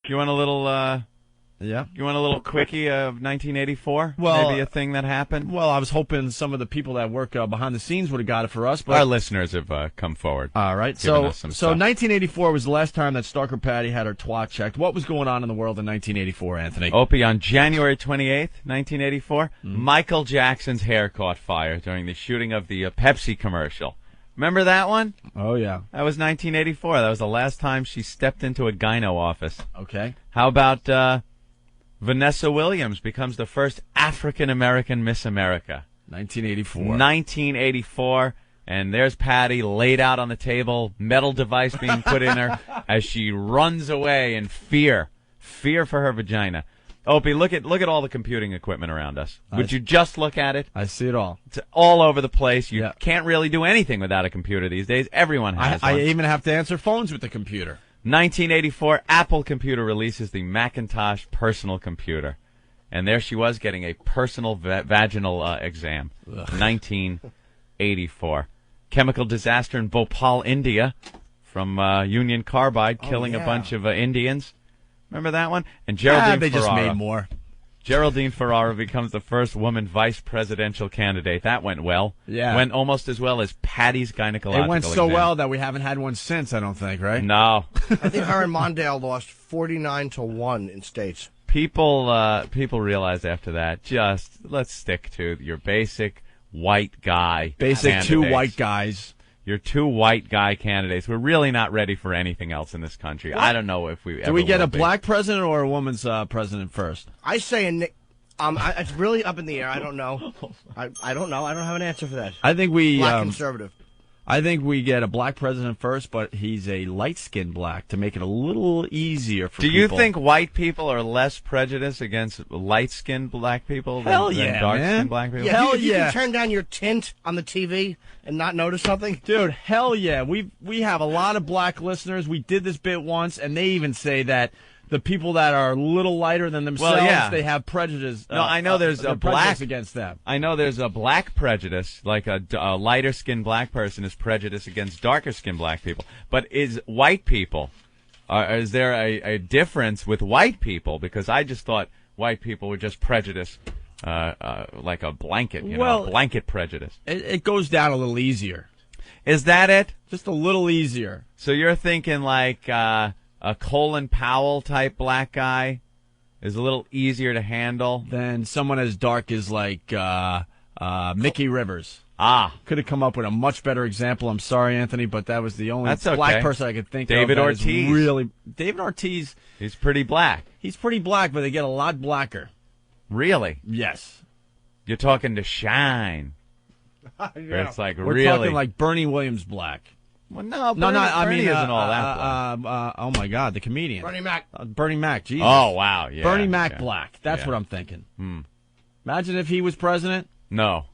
You want a little, Yeah. you want a little quickie of 1984? Well, maybe a thing that happened? Well, I was hoping some of the people that work behind the scenes would have got it for us. But Our listeners have come forward. all right. Giving So, us some so stuff. 1984 was the last time that Stalker Patty had her twat checked. What was going on in the world in 1984, Anthony? Opie, on January 28th, 1984, Michael Jackson's hair caught fire during the shooting of the Pepsi commercial. Remember that one? Oh, yeah. That was 1984. That was the last time she stepped into a gyno office. Okay. How about Vanessa Williams becomes the first African-American Miss America? 1984. 1984, and there's Patty laid out on the table, metal device being put in her as she runs away in fear for her vagina. Opie, look at all the computing equipment around us. Would you just look at it? I see it all. It's all over the place. You Yeah. can't really do anything without a computer these days. Everyone has I one. even have to answer phones with the computer. 1984, Apple Computer releases the Macintosh personal computer. And there she was getting a personal vaginal exam. 1984. Chemical disaster in Bhopal, India, from Union Carbide killing a bunch of Indians. Remember that one? And Geraldine They just Ferrara. made more. Geraldine Ferrara becomes the first woman vice presidential candidate. That went well. Yeah. Went almost as well as Patty's gynecological It went so exam. well that we haven't had one since, I don't think, right? No. I think her and Mondale lost 49-1 in states. People realize after that, just let's stick to your basic white guy Basic candidates. two white guys. Your two white guy candidates. We're really not ready for anything else in this country. I don't know if we ever Do we get will a be. black president or a woman's president first? I say it's really up in the air. I don't know. I don't know. I don't have an answer for that. I think we Black conservative. I think we get a black president first, but he's a light-skinned black to make it a little easier for Do people. you think white people are less prejudiced against light-skinned black people Hell than yeah, dark-skinned man. black people? Yeah, Hell if you yeah. can turn down your tint on the TV and not notice something. Dude, hell yeah. We have a lot of black listeners. We did this bit once, and they even say that the people that are a little lighter than themselves, yeah. they have prejudice. No, I know there's a black prejudice against them. I know there's a black prejudice, like a lighter-skinned black person is prejudiced against darker-skinned black people. But is white people, is there a difference with white people? Because I just thought white people were just prejudiced, like a blanket, blanket prejudice. It goes down a little easier. Is that it? Just a little easier. So you're thinking like a Colin Powell type black guy is a little easier to handle Than someone as dark as like Mickey Rivers. Ah, Could have come up with a much better example. I'm sorry, Anthony, but that was the only That's okay. black person I could think David of. that is Ortiz. Really, David Ortiz. he's pretty black. He's pretty black, but they get a lot blacker. Really? Yes. You're talking to Shine. Where it's like We're really talking like Bernie Williams black. Well, no, No, I Bernie mean, isn't all that black. oh my God, the comedian. Bernie Mac. Bernie Mac, Jesus. Oh wow, yeah. Bernie Mac yeah. black. That's Yeah. what I'm thinking. Imagine if he was president. No.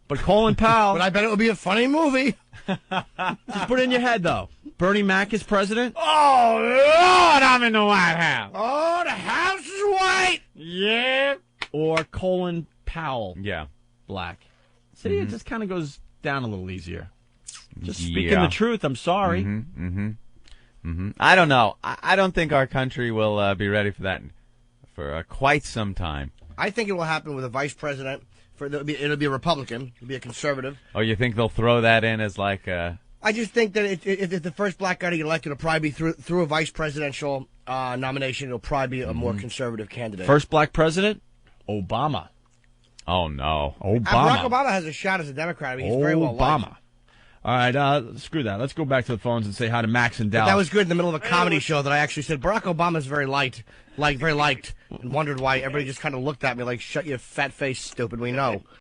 But Colin Powell, But I bet it would be a funny movie. just put it in your head, though. Bernie Mac is president? Oh Lord, I'm in the White House. Oh, the house is white. Yeah. Or Colin Powell Yeah. black? See, it just kind of goes down a little easier. Just speaking Yeah. the truth, I'm sorry. I don't know. I don't think our country will be ready for that for quite some time. I think it will happen with a vice president. It'll be a Republican. It'll be a conservative. Oh, you think they'll throw that in as like a... I just think that if the first black guy to get elected, it'll probably be through a vice presidential nomination. It'll probably be a more conservative candidate. First black president? Obama. Oh, no. Barack Obama has a shot as a Democrat. I mean, he's very well liked. Obama. All right, screw that. Let's go back to the phones and say hi to Max and Dallas. That was good in the middle of a comedy show that I actually said Barack Obama's very liked, and wondered why everybody just kind of looked at me like, shut your fat face, stupid, we know.